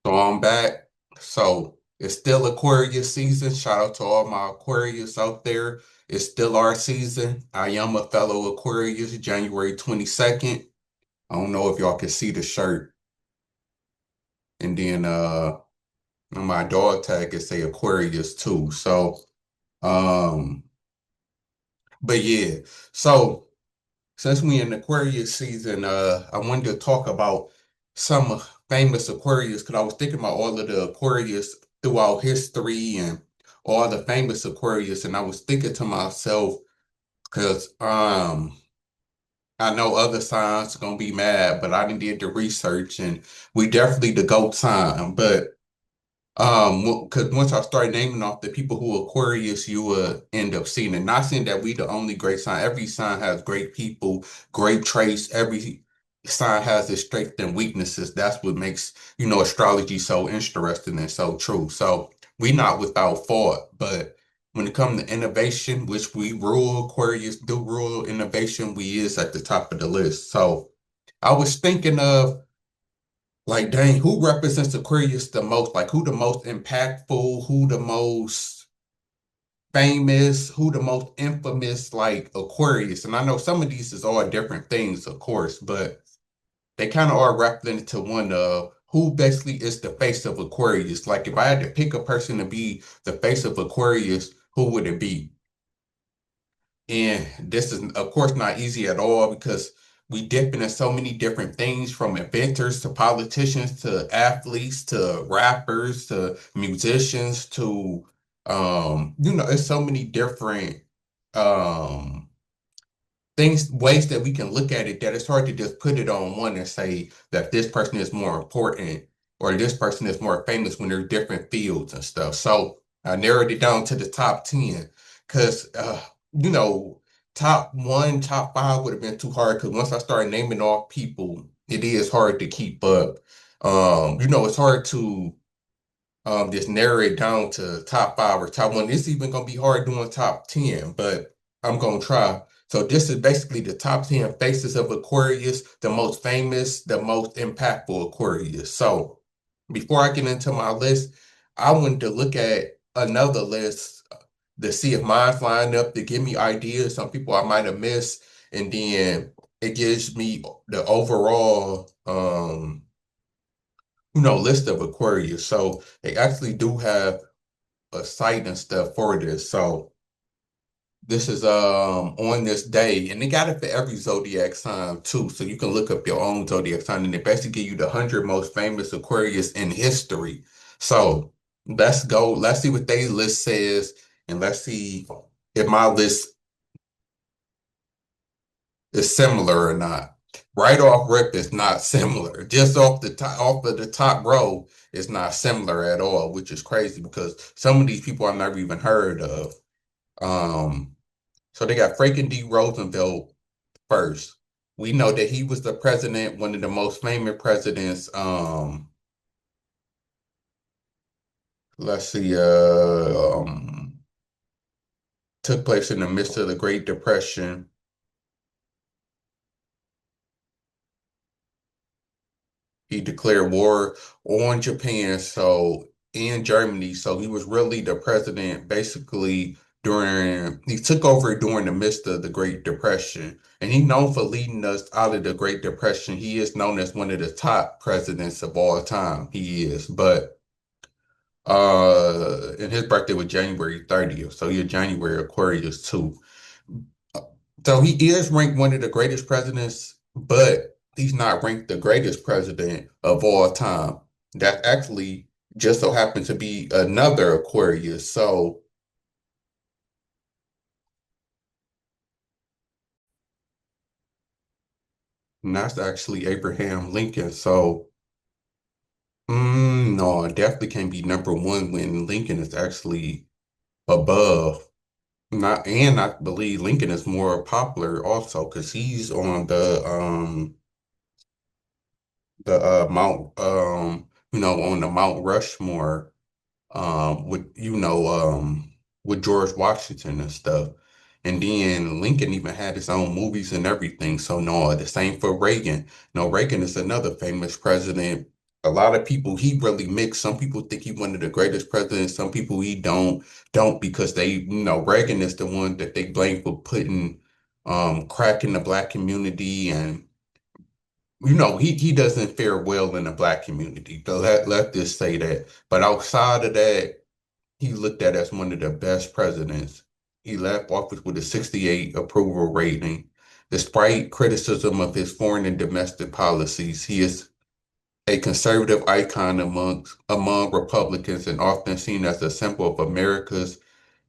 So I'm back. So it's still Aquarius season. Shout out to all my Aquarius out there. It's still our season. I am a fellow Aquarius, January 22nd. I don't know if y'all can see the shirt. And then on my dog tag it say Aquarius too. Um but yeah. So since we in Aquarius season, I wanted to talk about some famous Aquarius because I was thinking about all of the Aquarius throughout history and all the famous Aquarius, and I was thinking to myself because I know other signs are gonna be mad, but I didn't did the research and we definitely the GOAT sign, but because once I start naming off the people who are Aquarius, you will end up seeing it. Not saying that we the only great sign. Every sign has great people, great traits. Every sign has its strengths and weaknesses. That's what makes, astrology so interesting and so true. So we not without fault, but when it comes to innovation, which we rule, Aquarius do rule innovation, we is at the top of the list. So I was thinking of like, dang, who represents Aquarius the most? Like, who the most impactful? Who the most famous? Who the most infamous? Like Aquarius. And I know some of these is all different things, of course, but they kind of are wrapped into one of who basically is the face of Aquarius. Like, if I had to pick a person to be the face of Aquarius, who would it be? And this is, of course, not easy at all because we dip into so many different things from inventors to politicians to athletes to rappers to musicians to, it's so many different um, things, ways that we can look at it that it's hard to just put it on one and say that this person is more important or this person is more famous when there's different fields and stuff. So I narrowed it down to the top 10 because, you know, top one, top five would have been too hard because once I started naming off people, it is hard to keep up. It's hard to just narrow it down to top five or top one. It's even gonna be hard doing top 10, but I'm gonna try. So this is basically the top 10 faces of Aquarius, the most famous, the most impactful Aquarius. So before I get into my list, I wanted to look at another list to see if mine's lined up to give me ideas, some people I might have missed, and then it gives me the overall list of Aquarius. So they actually do have a site and stuff for this. So this is on this day, and they got it for every zodiac sign too. So you can look up your own zodiac sign, and they basically give you the 100 most famous Aquarius in history. So let's go. Let's see what they list says, and let's see if my list is similar or not. Right off rip, it's not similar. Just off the top, off of the top row, it's not similar at all, which is crazy because some of these people I've never even heard of. Um, so they got Franklin D. Roosevelt first. We know that he was the president, one of the most famous presidents. Let's see, took place in the midst of the Great Depression. He declared war on Japan, so in Germany. So he was really the president basically he took over during the midst of the Great Depression. And he's known for leading us out of the Great Depression. He is known as one of the top presidents of all time. He is. But and his birthday was January 30th. So he's a January Aquarius too. So he is ranked one of the greatest presidents, but he's not ranked the greatest president of all time. That actually just so happened to be another Aquarius. So and that's actually Abraham Lincoln. So no, it definitely can't be number one when Lincoln is actually above. Not and I believe Lincoln is more popular also because he's on the Mount on the Mount Rushmore with with George Washington and stuff. And then Lincoln even had his own movies and everything. So no, the same for Reagan. No, Reagan is another famous president. A lot of people he really mixed. Some people think he one of the greatest presidents. Some people he don't because they, Reagan is the one that they blame for putting crack in the black community, and he doesn't fare well in the black community. So let this say that. But outside of that, he looked at as one of the best presidents. He left office with a 68 approval rating. Despite criticism of his foreign and domestic policies, he is a conservative icon among Republicans and often seen as a symbol of America's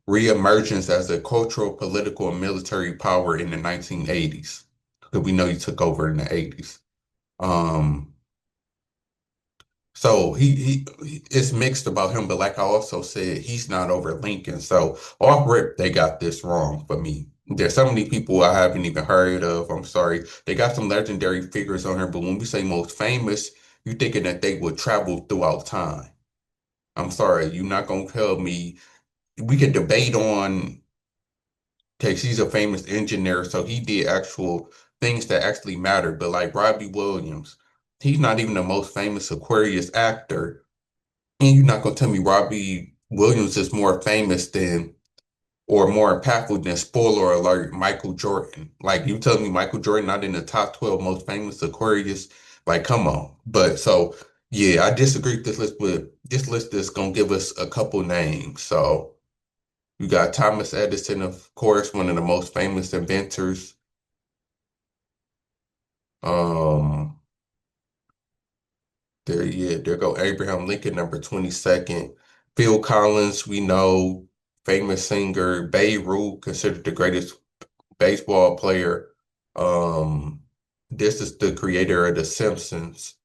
reemergence as a cultural, political, and military power in the 1980s. Because we know he took over in the 80s. Um, so it's mixed about him, but like I also said, he's not over Lincoln. So off rip, they got this wrong for me. There's so many people I haven't even heard of. I'm sorry. They got some legendary figures on here, but when we say most famous, you thinking that they would travel throughout time. I'm sorry, you're not gonna tell me we could debate on okay, he's a famous engineer, so he did actual things that actually mattered. But like Robbie Williams, he's not even the most famous Aquarius actor. And you're not gonna tell me Robbie Williams is more famous than or more impactful than spoiler alert Michael Jordan. Like you tell me Michael Jordan not in the top 12 most famous Aquarius. Like, come on. But so yeah, I disagree with this list, but this list is gonna give us a couple names. So you got Thomas Edison, of course, one of the most famous inventors. Um, there go Abraham Lincoln, number 22nd. Phil Collins, we know, famous singer. Babe Ruth, considered the greatest baseball player. Um, this is the creator of The Simpsons.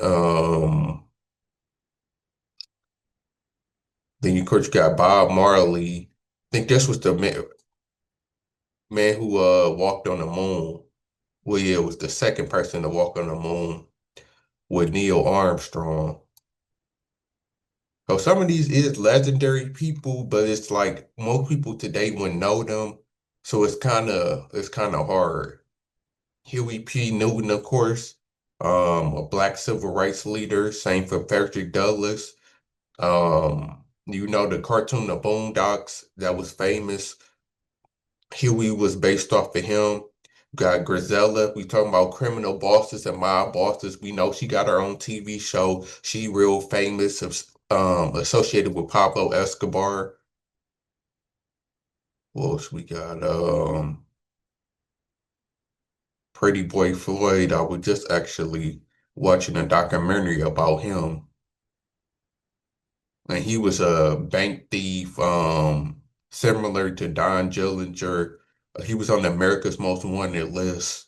Um, then you of course got Bob Marley. I think this was the man who walked on the moon. Well, yeah, it was the second person to walk on the moon with Neil Armstrong. So some of these is legendary people, but it's like most people today wouldn't know them. So it's kind of hard. Huey P. Newton, of course, a black civil rights leader. Same for Frederick Douglass. The cartoon The Boondocks that was famous. Huey was based off of him. Got Grisella. We talking about criminal bosses and mob bosses. We know she got her own TV show. She real famous, associated with Pablo Escobar. What else we got? Pretty Boy Floyd. I was just actually watching a documentary about him. And he was a bank thief, similar to Don Dillinger. He was on America's Most Wanted list.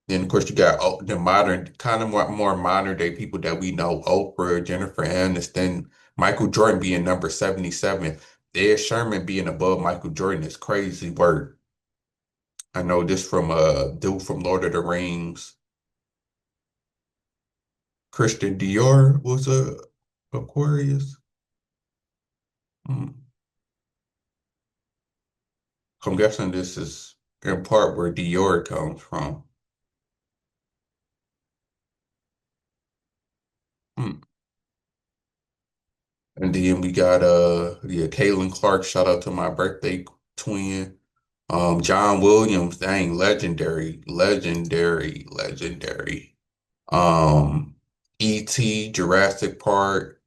Then, of course, you got the modern, kind of more modern day people that we know: Oprah, Jennifer Aniston, Michael Jordan being number 77. Ed Sherman being above Michael Jordan is crazy work. I know this from a dude from Lord of the Rings. Christian Dior was a Aquarius. Hmm. I'm guessing this is in part where Dior comes from. Hmm. And then we got yeah, Caitlin Clark, shout out to my birthday twin. John Williams, dang, legendary, legendary, legendary. Um, E.T., Jurassic Park,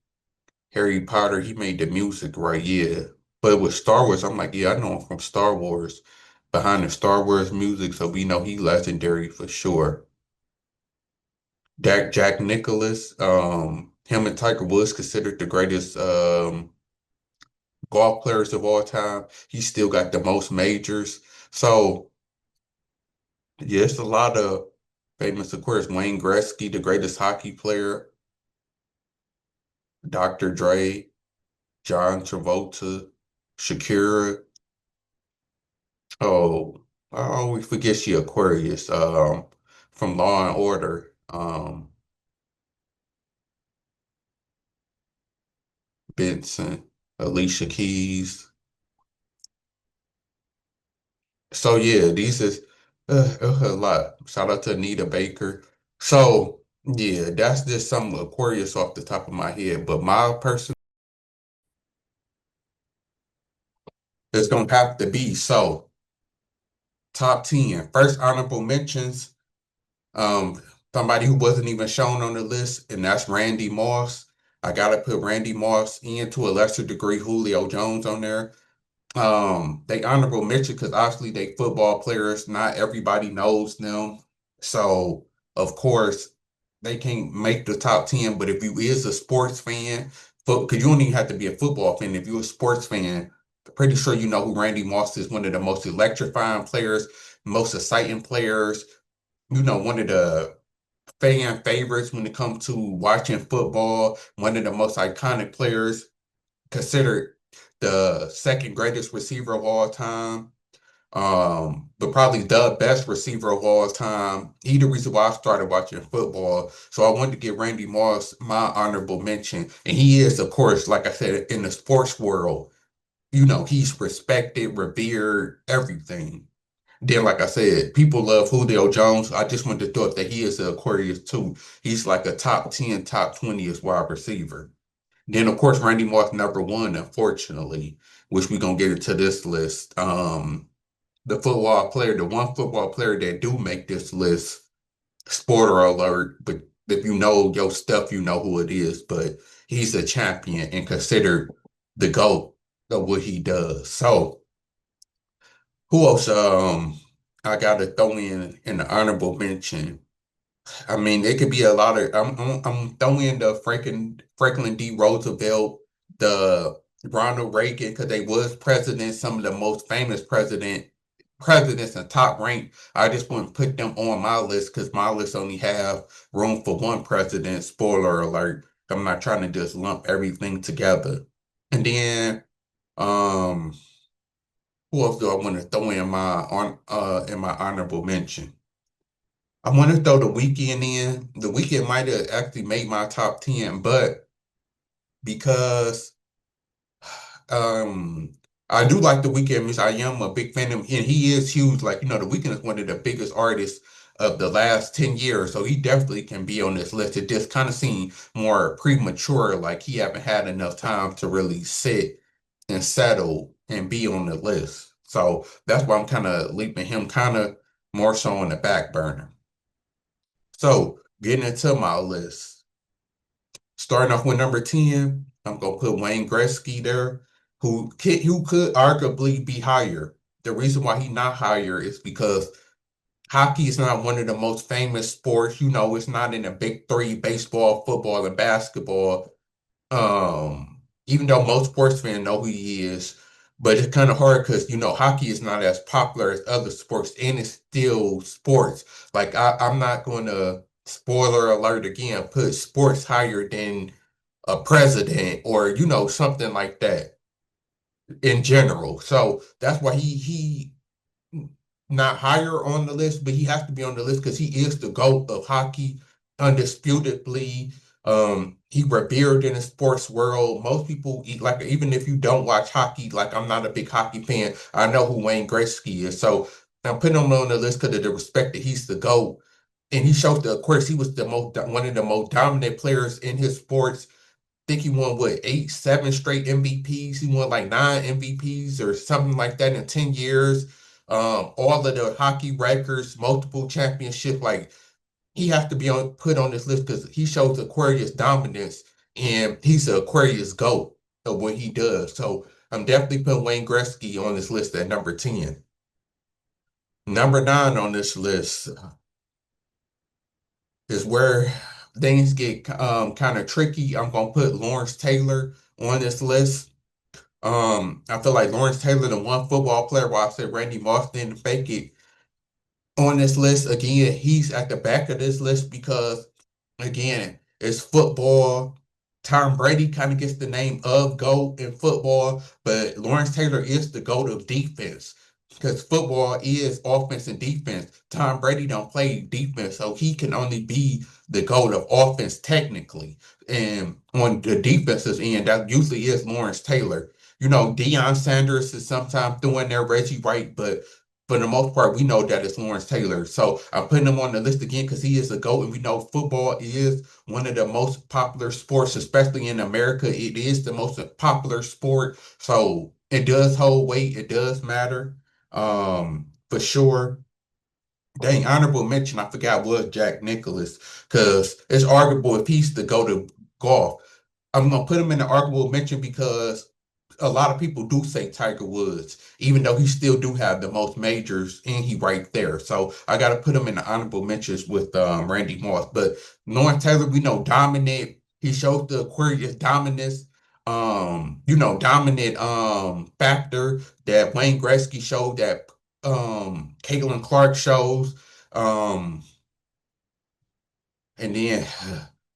Harry Potter, he made the music, right? Yeah. But with Star Wars, I'm like, yeah, I know him from Star Wars, behind the Star Wars music, so we know he legendary for sure. Jack Nicholas, him and Tiger Woods considered the greatest golf players of all time. He still got the most majors. So yeah, it's a lot of famous, of course. Wayne Gretzky, the greatest hockey player. Dr. Dre, John Travolta, Shakira. Oh, I always forget she Aquarius. From Law and Order. Benson, Alicia Keys. So yeah, these is a lot. Shout out to Anita Baker. So. Yeah, that's just some Aquarius off the top of my head. But my person is gonna have to be so top 10. First honorable mentions. Um, Somebody who wasn't even shown on the list, and that's Randy Moss. I gotta put Randy Moss in, to a lesser degree, Julio Jones on there. They honorable mention because obviously they football players. Not everybody knows them, so of course they can't make the top 10. But if you is a sports fan, because you don't even have to be a football fan. If you're a sports fan, pretty sure you know who Randy Moss is. One of the most electrifying players, most exciting players. One of the fan favorites when it comes to watching football. One of the most iconic players, considered the second greatest receiver of all time. But probably the best receiver of all time. He the reason why I started watching football. So I wanted to give Randy Moss my honorable mention. And he is, of course, like I said, in the sports world, he's respected, revered, everything. Then, like I said, people love Julio Jones. I just want to thought that he is an Aquarius too. He's like a top 10, top 20 as wide receiver. Then, of course, Randy Moss number one, unfortunately, which we're gonna get into this list. The one football player that do make this list, spoiler alert, but if you know your stuff, you know who it is. But he's a champion and considered the GOAT of what he does. So who else? I gotta throw in the honorable mention. I mean, it could be a lot of. I'm throwing the Franklin D. Roosevelt, the Ronald Reagan, because they was presidents, some of the most famous presidents and top ranked. I just wouldn't put them on my list because my list only have room for one president. Spoiler alert. I'm not trying to just lump everything together. And then, um, who else do I want to throw in my honorable mention? I want to throw the weekend in. The weekend might have actually made my top 10, but because um I do like the weekend music, I am a big fan of him, and he is huge. Like, the weekend is one of the biggest artists of the last 10 years. So he definitely can be on this list. It just kind of seemed more premature, like he haven't had enough time to really sit and settle and be on the list. So that's why I'm kind of leaving him kind of more so on the back burner. So getting into my list, starting off with number 10, I'm gonna put Wayne Gretzky there, who could arguably be higher. The reason why he's not higher is because hockey is not one of the most famous sports. It's not in the big three: baseball, football, and basketball. Even though most sports fans know who he is, but it's kind of hard because hockey is not as popular as other sports, and it's still sports. Like, I'm not going to, spoiler alert again, put sports higher than a president or something like that in general. So that's why he not higher on the list, but he has to be on the list because he is the GOAT of hockey, undisputedly. He revered in the sports world. Most people, like, even if you don't watch hockey, like, I'm not a big hockey fan, I know who Wayne Gretzky is. So I'm putting him on the list because of the respect that he's the GOAT. And he showed of course, he was one of the most dominant players in his sports. Think he won what, eight, seven straight MVPs. He won like nine MVPs or something like that in 10 years. All of the hockey records, multiple championship. Like, he has to be put on this list because he shows Aquarius dominance, and he's the Aquarius GOAT of what he does. So I'm definitely putting Wayne Gretzky on this list at number 10. Number nine on this list is where things get kind of tricky. I'm gonna put Lawrence Taylor on this list. I feel like Lawrence Taylor, the one football player, while I said Randy Moss didn't fake it on this list. Again, he's at the back of this list because, again, it's football. Tom Brady kind of gets the name of GOAT in football, but Lawrence Taylor is the GOAT of defense because football is offense and defense. Tom Brady don't play defense, so he can only be the GOAT of offense technically. And on the defensive end, that usually is Lawrence Taylor. Deion Sanders is sometimes doing there, Reggie White, but for the most part, we know that it's Lawrence Taylor. So I'm putting him on the list again because he is a GOAT, and we know football is one of the most popular sports, especially in America. It is the most popular sport. So it does hold weight. It does matter. For sure. Dang, honorable mention, I forgot was Jack Nicklaus, because it's arguable if he's the go to golf. I'm gonna put him in the arguable mention because a lot of people do say Tiger Woods, even though he still do have the most majors, and he right there. So I got to put him in the honorable mentions with Randy Moss. But Lawrence Taylor, we know dominant. He showed the Aquarius dominance. Dominant factor that Wayne Gretzky showed, that Caitlin Clark shows. Um, and then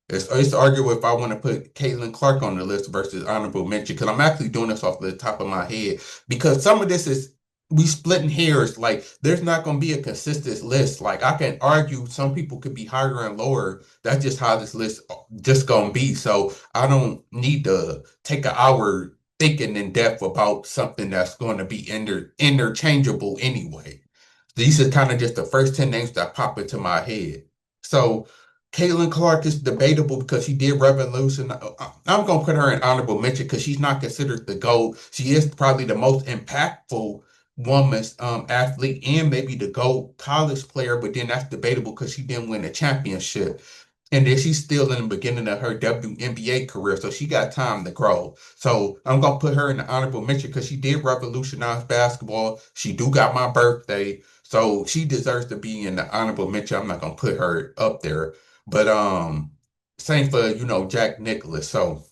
it's arguable if I want to put Caitlin Clark on the list versus honorable mention, because I'm actually doing this off the top of my head, because some of this is we splitting hairs. Like there's not going to be a consistent list. Like I can argue some people could be higher and lower. That's just how this list just going to be. So I don't need to take an hour thinking in depth about something that's going to be interchangeable anyway. These are kind of just the first 10 names that pop into my head. So Caitlin Clark is debatable because she did revolution. I'm going to put her in honorable mention because she's not considered the GOAT. She is probably the most impactful woman's athlete and maybe the GOAT college player, but then that's debatable because she didn't win a championship. And then she's still in the beginning of her WNBA career, so she got time to grow. So I'm gonna put her in the honorable mention because she did revolutionize basketball. She do got my birthday, so she deserves to be in the honorable mention. I'm not gonna put her up there, but same for Jack Nicklaus. So.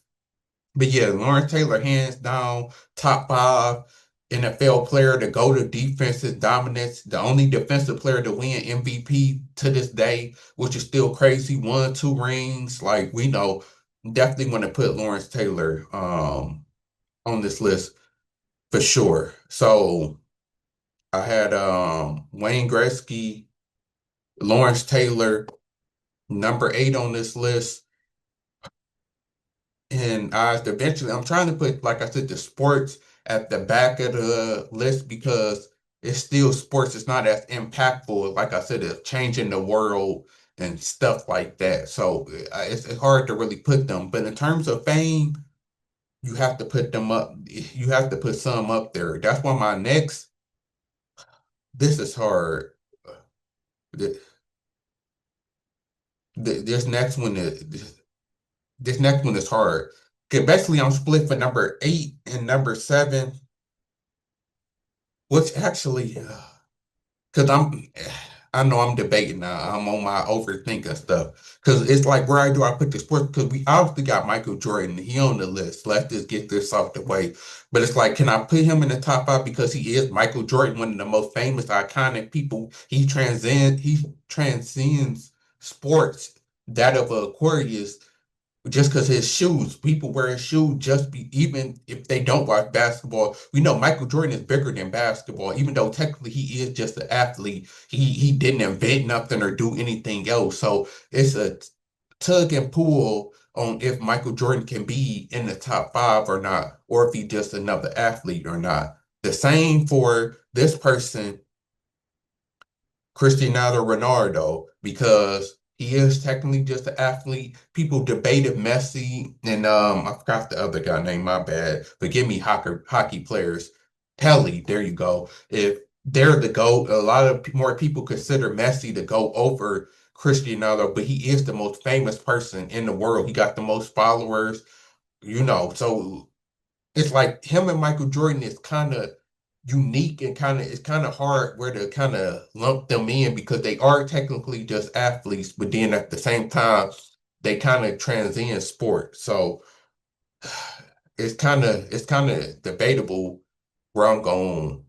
But yeah, Lawrence Taylor, hands down, top five NFL player to go to defensive dominance, the only defensive player to win MVP to this day, which is still crazy. Won two rings. Like we know, definitely want to put Lawrence Taylor on this list for sure. So I had Wayne Gretzky, Lawrence Taylor, number 8 on this list. And eventually, I'm trying to put, like I said, the sports at the back of the list because it's still sports. It's not as impactful, like I said, it's changing the world and stuff like that. So it's hard to really put them. But in terms of fame, you have to put them up. You have to put some up there. That's why my next, this is hard. Th- This next one is, this next one is hard. 'Cause basically, I'm split for number 8 and number 7. Which actually, because I know I'm debating now. I'm on my overthinking stuff. Because it's like, where do I put the sports? Because we obviously got Michael Jordan. He on the list. Let's just get this off the way. But it's like, can I put him in the top 5 because he is Michael Jordan, one of the most famous, iconic people. He transcends sports, that of Aquarius, just because his shoes, people wear his shoes even if they don't watch basketball. We know Michael Jordan is bigger than basketball, even though technically he is just an athlete. He didn't invent nothing or do anything else. So it's a tug and pull on if Michael Jordan can be in the top 5 or not, or if he's just another athlete or not. The same for this person, Cristiano Ronaldo, because he is technically just an athlete. People debated Messi and I forgot the other guy name, my bad. Forgive me, hockey players. Pelé, there you go. If they're the GOAT, a lot of more people consider Messi to go over Cristiano, but he is the most famous person in the world. He got the most followers, so it's like him and Michael Jordan is kind of unique and it's kind of hard where to kind of lump them in because they are technically just athletes, but then at the same time they kind of transcend sport. So it's kind of debatable where I'm going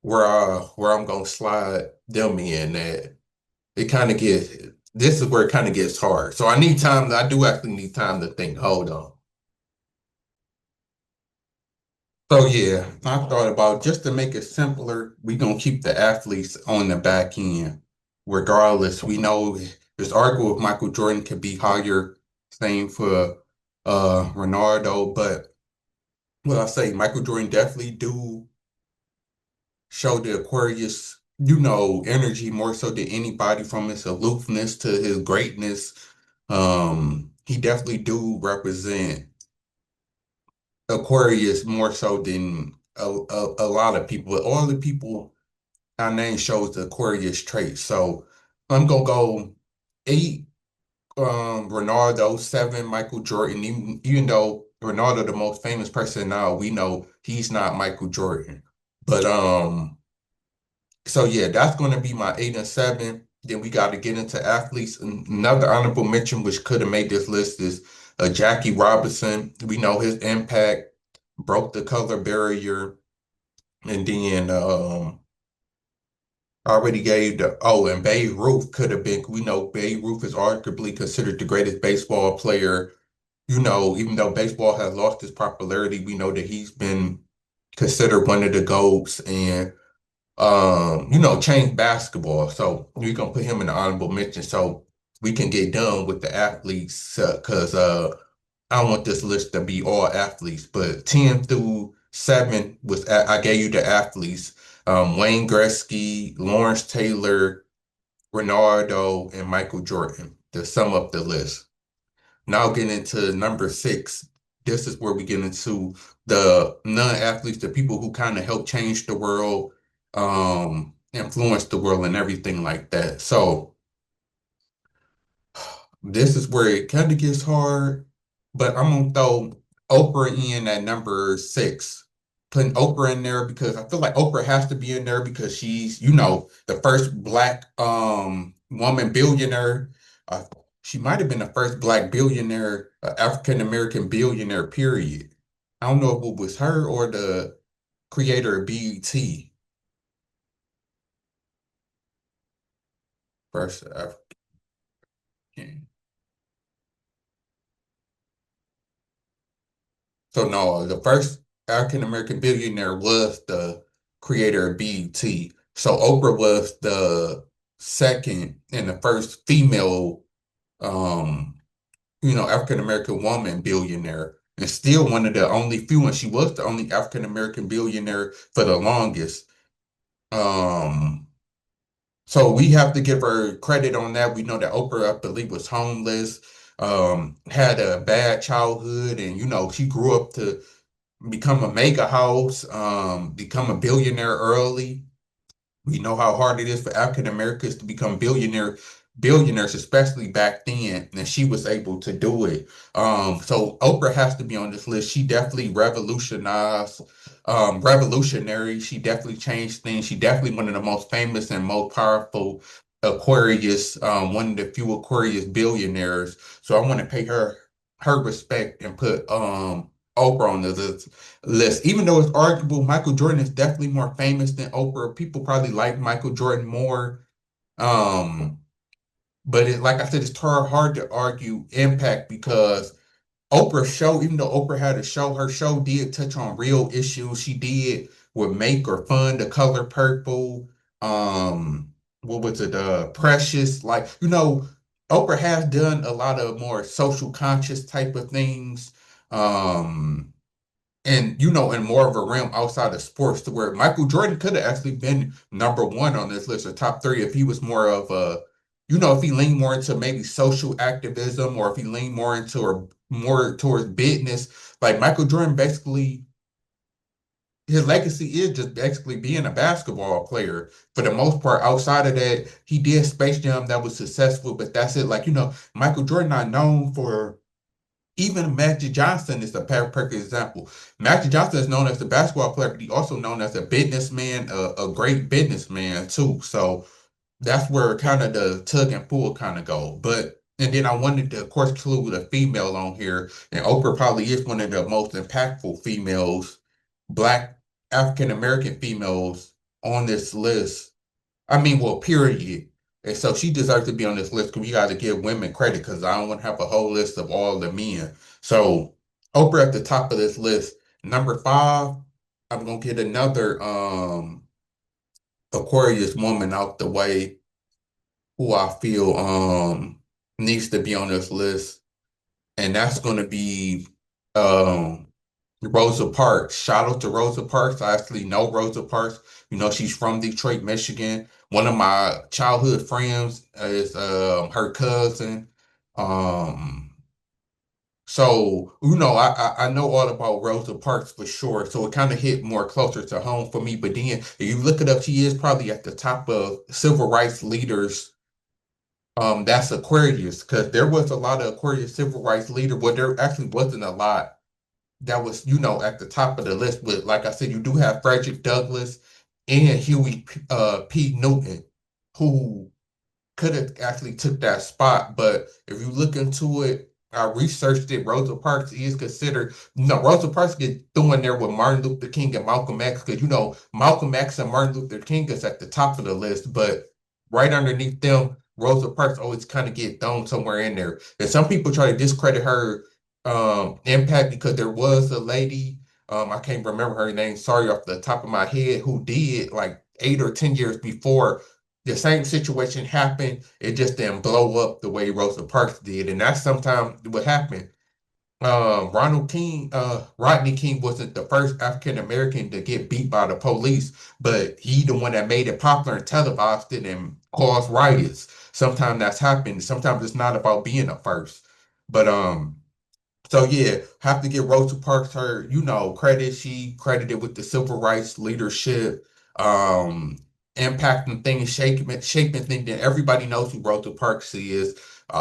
where I'm going to slide them in at. It kind of gets This is where it kind of gets hard. So I do actually need time to think. Hold on. So yeah, I thought about just to make it simpler, we gonna keep the athletes on the back end. Regardless, we know there's arguable if Michael Jordan could be higher, same for Ronaldo, but what I say, Michael Jordan definitely do show the Aquarius, energy more so than anybody, from his aloofness to his greatness. He definitely do represent Aquarius more so than a lot of people. But all the people our name shows the Aquarius trait. So I'm gonna go eight, Ronaldo, seven, Michael Jordan. Even though Ronaldo the most famous person now, we know he's not Michael Jordan. But so yeah, that's gonna be my eight and seven. Then we got to get into athletes. Another honorable mention, which could have made this list, is Jackie Robinson. We know his impact, broke the color barrier, and then I already gave the and Babe Ruth could have been. We know Babe Ruth is arguably considered the greatest baseball player. Even though baseball has lost its popularity, we know that he's been considered one of the GOATs and changed basketball. So we're gonna put him in the honorable mention so we can get done with the athletes, because I don't want this list to be all athletes, but 10 through 7 I gave you the athletes. Wayne Gretzky, Lawrence Taylor, Ronaldo, and Michael Jordan to sum up the list. Now getting into number 6. This is where we get into the non-athletes, the people who kind of help change the world, influence the world and everything like that. So this is where it kind of gets hard, but I'm gonna throw Oprah in at number 6. Putting Oprah in there because I feel like Oprah has to be in there because she's, the first black woman billionaire. Uh, she might have been the first black billionaire, African American billionaire, period. I don't know if it was her or the creator of BET, first African. So no, the first African American billionaire was the creator of BET. So Oprah was the second and the first female, um, African American woman billionaire, and still one of the only few. And she was the only African American billionaire for the longest. Um, so we have to give her credit on that. We know that Oprah, I believe, was homeless, had a bad childhood, and she grew up to become a mega house, become a billionaire early. We know how hard it is for African Americans to become billionaires, especially back then, and she was able to do it. So Oprah has to be on this list. She definitely revolutionary. She definitely changed things. She definitely one of the most famous and most powerful Aquarius, one of the few Aquarius billionaires. So I want to pay her respect and put Oprah on the list. Even though it's arguable, Michael Jordan is definitely more famous than Oprah. People probably like Michael Jordan more. Um, but like I said, it's hard to argue impact because Oprah's show, even though Oprah had a show, her show did touch on real issues. She did with Make or Fun, The Color Purple, what was it, Precious. Like, Oprah has done a lot of more social conscious type of things. Um, and in more of a realm outside of sports, to where Michael Jordan could have actually been number one on this list or top three if he was more of a, if he leaned more into maybe social activism, or if he leaned more into or more towards business. Like Michael Jordan, basically his legacy is just basically being a basketball player for the most part. Outside of that, he did Space Jam that was successful, but that's it. Like, Michael Jordan not known for. Even Magic Johnson is a perfect example. Magic Johnson is known as a basketball player, but he also known as a businessman, a great businessman too. So that's where kind of the tug and pull kind of go. But and then I wanted to, of course, include a female on here, and Oprah probably is one of the most impactful females, Black African American females on this list. I mean, well, period. And so she deserves to be on this list because we got to give women credit, because I don't want to have a whole list of all the men. So Oprah at the top of this list. Number 5, I'm gonna get another Aquarius woman out the way who I feel needs to be on this list. And that's gonna be um Rosa Parks. Shout out to Rosa Parks. I actually know Rosa Parks. You know, she's from Detroit, Michigan. One of my childhood friends is her cousin. Um, so you know, I know all about Rosa Parks for sure. So it kind of hit more closer to home for me. But then if you look it up, she is probably at the top of civil rights leaders. That's Aquarius, because there was a lot of Aquarius civil rights leader. Well, there actually wasn't a lot that was, you know, at the top of the list. But like I said, you do have Frederick Douglass and Huey P. Newton, who could have actually took that spot. But if you look into it, I researched it. Rosa Parks is considered, you know, Rosa Parks get thrown there with Martin Luther King and Malcolm X, because you know Malcolm X and Martin Luther King is at the top of the list, but right underneath them, Rosa Parks always kind of get thrown somewhere in there. And some people try to discredit her impact because there was a lady, I can't remember her name, sorry off the top of my head, who did like 8 or 10 years before the same situation happened. It just didn't blow up the way Rosa Parks did, and that's sometimes what happened. Rodney King wasn't the first African American to get beat by the police, but he the one that made it popular and televised it and caused riots. Sometimes that's happened. Sometimes it's not about being a first, but so yeah, have to give Rosa Parks her, you know, credit. She credited with the civil rights leadership, um, impacting things, shaping things that everybody knows who Rosa Parks is.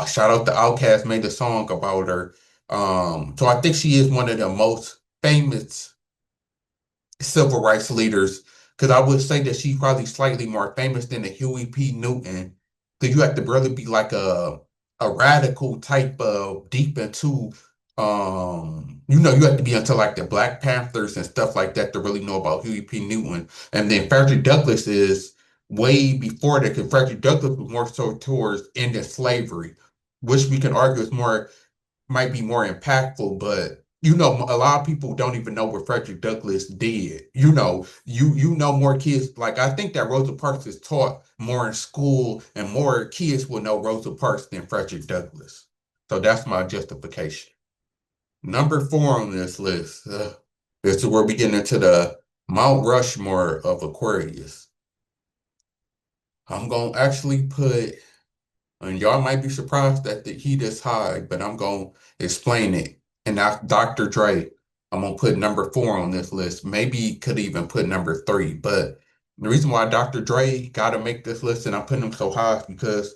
Shout out to Outkast made a song about her. So I think she is one of the most famous civil rights leaders, because I would say that she's probably slightly more famous than the Huey P. Newton, because you have to really be like a radical type of deep into you know, you have to be into like the Black Panthers and stuff like that to really know about Huey P. Newton. And then Frederick Douglass is way before that, because Frederick Douglass was more so towards ending slavery, which we can argue is more might be more impactful, but you know, a lot of people don't even know what Frederick Douglass did. You know, you know more kids. Like I think that Rosa Parks is taught more in school, and more kids will know Rosa Parks than Frederick Douglass. So that's my justification. Number four on this list, this is where we get into the Mount Rushmore of Aquarius. I'm gonna actually put. And y'all might be surprised that the heat is high, but I'm going to explain it. And that's Dr. Dre. I'm going to put number four on this list. Maybe could even put number three. But the reason why Dr. Dre got to make this list and I'm putting him so high is because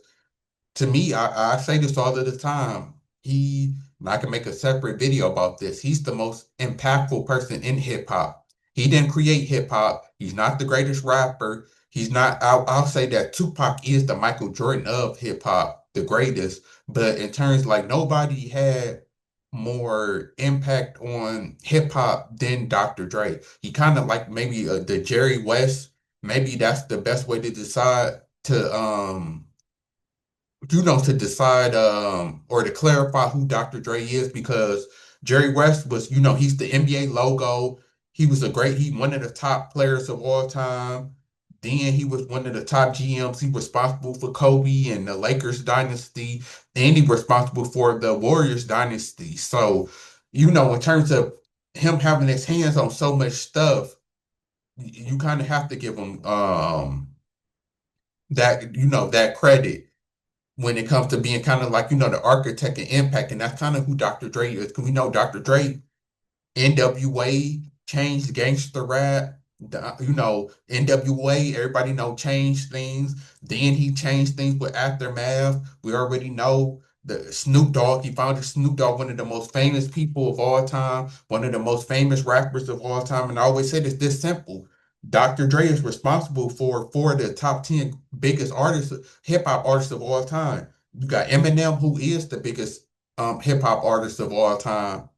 to me, I say this all of the time. And I can make a separate video about this. He's the most impactful person in hip hop. He didn't create hip hop. He's not the greatest rapper. He's not, I'll say that Tupac is the Michael Jordan of hip hop, the greatest. But in terms like nobody had more impact on hip hop than Dr. Dre. He kind of like maybe the Jerry West. Maybe that's the best way to decide to you know, to decide or to clarify who Dr. Dre is, because Jerry West was, you know, he's the NBA logo. He one of the top players of all time. Then he was one of the top GMs. He responsible for Kobe and the Lakers dynasty, and he responsible for the Warriors dynasty. So, you know, in terms of him having his hands on so much stuff, you kind of have to give him that, you know, that credit when it comes to being kind of like, you know, the architect and impact. And that's kind of who Dr. Dre is. Because we know Dr. Dre, NWA changed gangster rap. You know, NWA, everybody know changed things. Then he changed things with Aftermath. We already know the Snoop Dogg. He founded Snoop Dogg, one of the most famous people of all time, one of the most famous rappers of all time. And I always say this simple. Dr. Dre is responsible for four of the top 10 biggest artists, hip hop artists of all time. You got Eminem, who is the biggest hip hop artist of all time.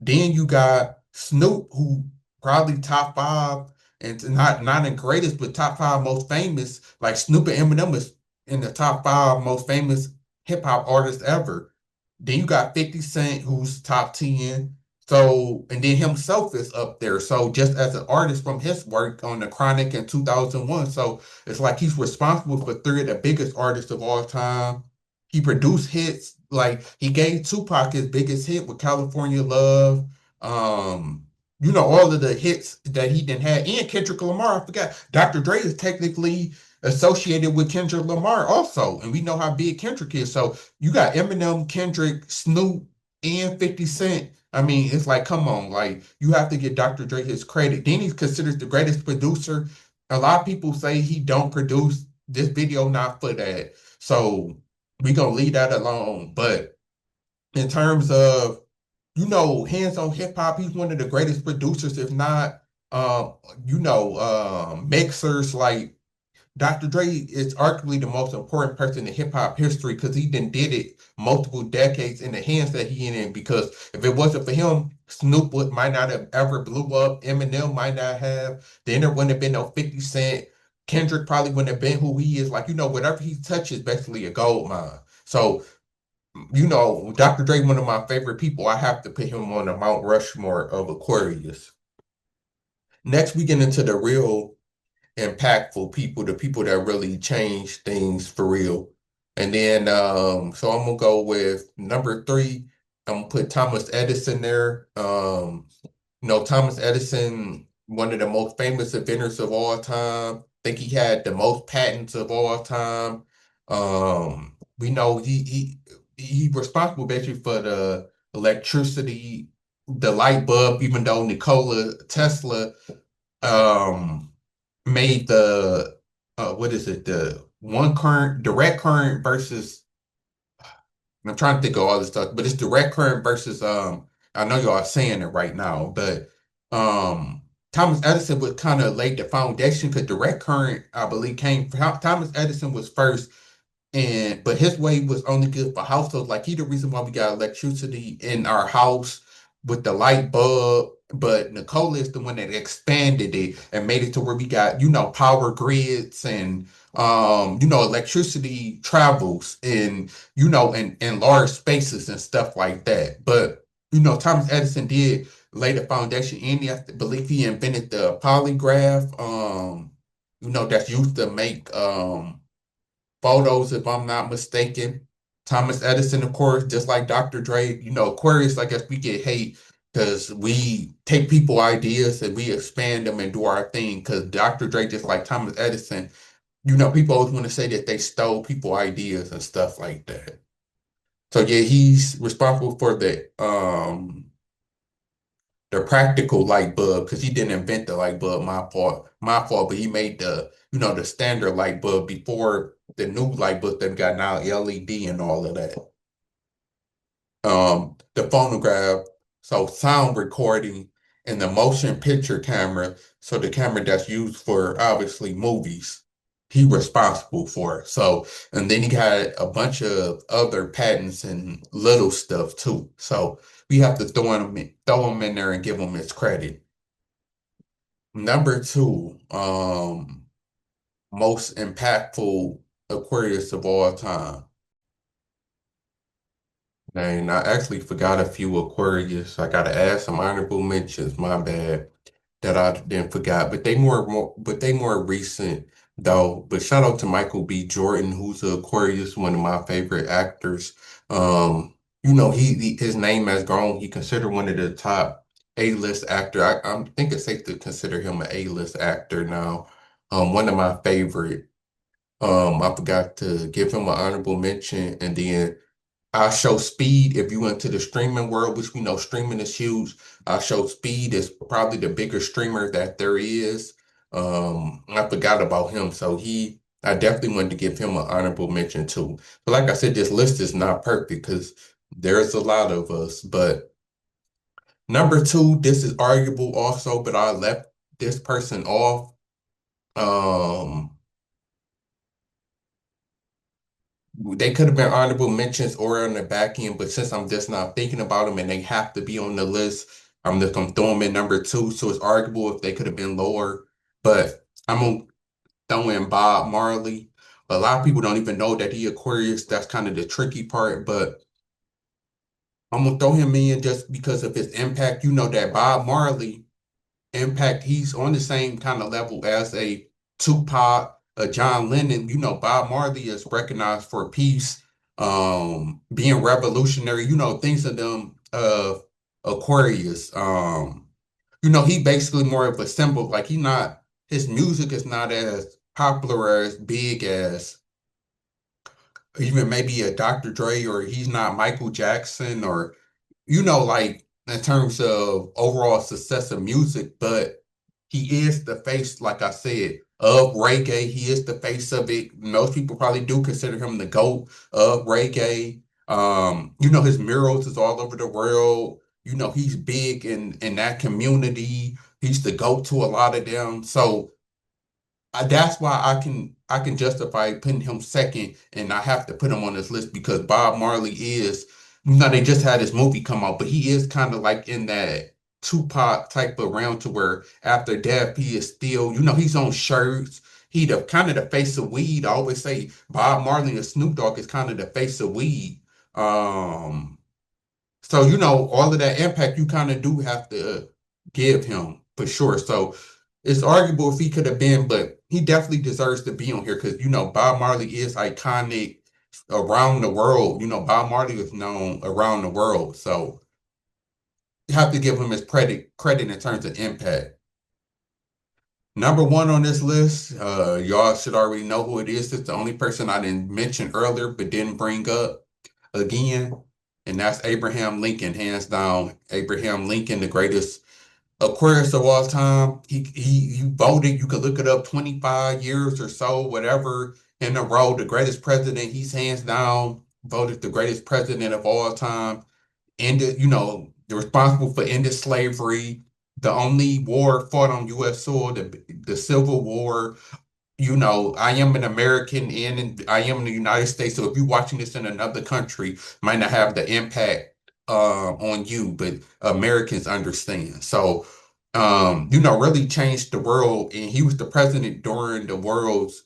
Then you got Snoop, who probably top five, and not the greatest, but top five most famous. Like Snoop and Eminem is in the top five most famous hip hop artists ever. Then you got 50 Cent, who's top 10. So, and then himself is up there. So, just as an artist from his work on The Chronic in 2001. So, it's like he's responsible for three of the biggest artists of all time. He produced hits. Like, he gave Tupac his biggest hit with California Love. Um, all of the hits that he didn't have, and Kendrick Lamar. I forgot. Dr. Dre is technically associated with Kendrick Lamar also, and we know how big Kendrick is. So you got Eminem, Kendrick, Snoop, and 50 Cent. I mean, it's like, come on, like you have to give Dr. Dre his credit. Then he's considered the greatest producer. A lot of people say he don't produce this video, not for that. So we gonna leave that alone. But in terms of hands on hip hop, he's one of the greatest producers, if not mixers. Like Dr. Dre is arguably the most important person in hip hop history because he did it multiple decades in the hands that he in. Because if it wasn't for him, might not have ever blew up. Eminem might not have. Then there wouldn't have been no 50 Cent. Kendrick probably wouldn't have been who he is. Like, whatever he touches, basically a gold mine. So, Dr. Dre, one of my favorite people. I have to put him on the Mount Rushmore of Aquarius. Next, we get into the real impactful people, the people that really change things for real. And then, so I'm gonna go with number three. I'm gonna put Thomas Edison there. Thomas Edison, one of the most famous inventors of all time. I think he had the most patents of all time. We know he responsible basically for the electricity, the light bulb, even though Nikola Tesla um made the what is it, the one current direct current versus, I'm trying to think of all this stuff, but it's direct current versus I know y'all are saying it right now, but um Thomas Edison would kind of laid the foundation because direct current, I believe, came Thomas Edison was first, and but his way was only good for households. Like he the reason why we got electricity in our house with the light bulb. But Nikola is the one that expanded it and made it to where we got, power grids and electricity travels in large spaces and stuff like that. But Thomas Edison did lay the foundation, and I believe he invented the polygraph, that's used to make photos, if I'm not mistaken. Thomas Edison, of course, just like Dr. Dre, Aquarius, I guess we get hate because we take people ideas and we expand them and do our thing. Because Dr. Dre, just like Thomas Edison, people always want to say that they stole people ideas and stuff like that. So yeah, he's responsible for the practical light bulb because he didn't invent the light bulb. My fault. But he made the standard light bulb before the new light bulb that we got now, LED and all of that. The phonograph, so sound recording, and the motion picture camera, so the camera that's used for obviously movies. He responsible for it. So, and then he got a bunch of other patents and little stuff too. So we have to throw him in there and give him his credit. Number two, most impactful Aquarius of all time. And I actually forgot a few Aquarius. I gotta add some honorable mentions. My bad that I didn't forgot. But they more recent though. But shout out to Michael B. Jordan, who's a Aquarius, one of my favorite actors. His name has grown. He considered one of the top A-list actor. I think it's safe to consider him an A-list actor now. One of my favorite. I forgot to give him an honorable mention, and then I show speed if you went to the streaming world, which we know streaming is huge. I show speed is probably the bigger streamer that there is. I forgot about him, so I definitely wanted to give him an honorable mention too. But like I said, this list is not perfect because there's a lot of us. But number two, this is arguable also, but I left this person off. Um, They could have been honorable mentions or on the back end, but since I'm just not thinking about them and they have to be on the list, I'm just gonna throw them in number two. So it's arguable if they could have been lower, but I'm gonna throw in Bob Marley. A lot of people don't even know that he Aquarius. That's kind of the tricky part, but I'm gonna throw him in just because of his impact. You know that Bob Marley impact, he's on the same kind of level as a Tupac, a John Lennon. Bob Marley is recognized for peace, being revolutionary, things of them Aquarius. He basically more of a symbol. Like his music is not as popular, as big as even maybe a Dr. Dre, or he's not Michael Jackson, or like in terms of overall success of music, but he is the face, like I said, of reggae. He is the face of it. Most people probably do consider him the GOAT of reggae. His murals is all over the world. He's big in that community. He's the GOAT to a lot of them. So that's why I can justify putting him second, and I have to put him on this list because Bob Marley is, they just had this movie come out, but he is kind of like in that Tupac type of realm to where after death he is still, he's on shirts. He the kind of the face of weed. I always say Bob Marley and Snoop Dogg is kind of the face of weed. Um, so all of that impact you kind of do have to give him for sure. So it's arguable if he could have been, but he definitely deserves to be on here because Bob Marley is iconic around the world. Bob Marley is known around the world, so you have to give him his credit in terms of impact. Number one on this list, y'all should already know who it is. It's the only person I didn't mention earlier but didn't bring up again, and that's Abraham Lincoln, hands down. Abraham Lincoln, the greatest Aquarius of all time. He voted, you could look it up, 25 years or so, whatever, in a row, the greatest president. He's hands down voted the greatest president of all time. Ended, responsible for ending slavery. The only war fought on U.S. soil, the Civil War. I am an American and I am in the United States. So if you're watching this in another country, might not have the impact on you, but Americans understand. So, really changed the world. And he was the president during the world's,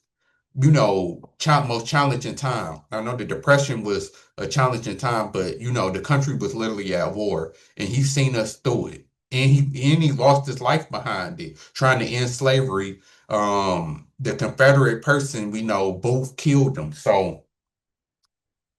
most challenging time. I know the Depression was a challenging time, but the country was literally at war, and he's seen us through it. And he lost his life behind it, trying to end slavery. The Confederate person we know, Booth, killed him. So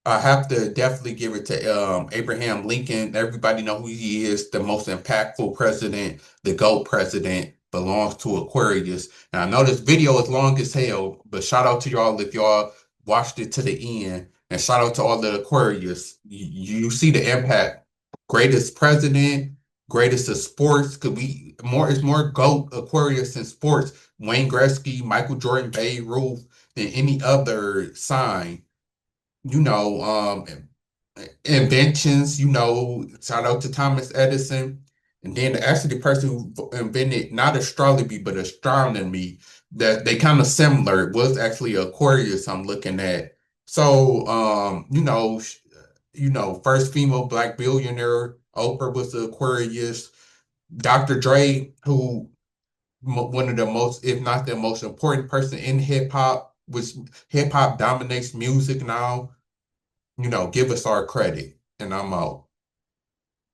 I have to definitely give it to Abraham Lincoln. Everybody know who he is, the most impactful president, the GOAT president, belongs to Aquarius. Now I know this video is long as hell, but shout out to y'all if y'all watched it to the end. And shout out to all the Aquarius. You see the impact. Greatest president, greatest of sports. Could we more? It's more GOAT Aquarius in sports. Wayne Gretzky, Michael Jordan, Babe Ruth than any other sign. you know, um, inventions, shout out to Thomas Edison. And then actually the person who invented not astrology, but astronomy, that they kind of similar. It was actually Aquarius I'm looking at. So, first female black billionaire, Oprah was the Aquarius. Dr. Dre, who one of the most, if not the most important person in hip hop, which hip hop dominates music now. Give us our credit. And I'm out.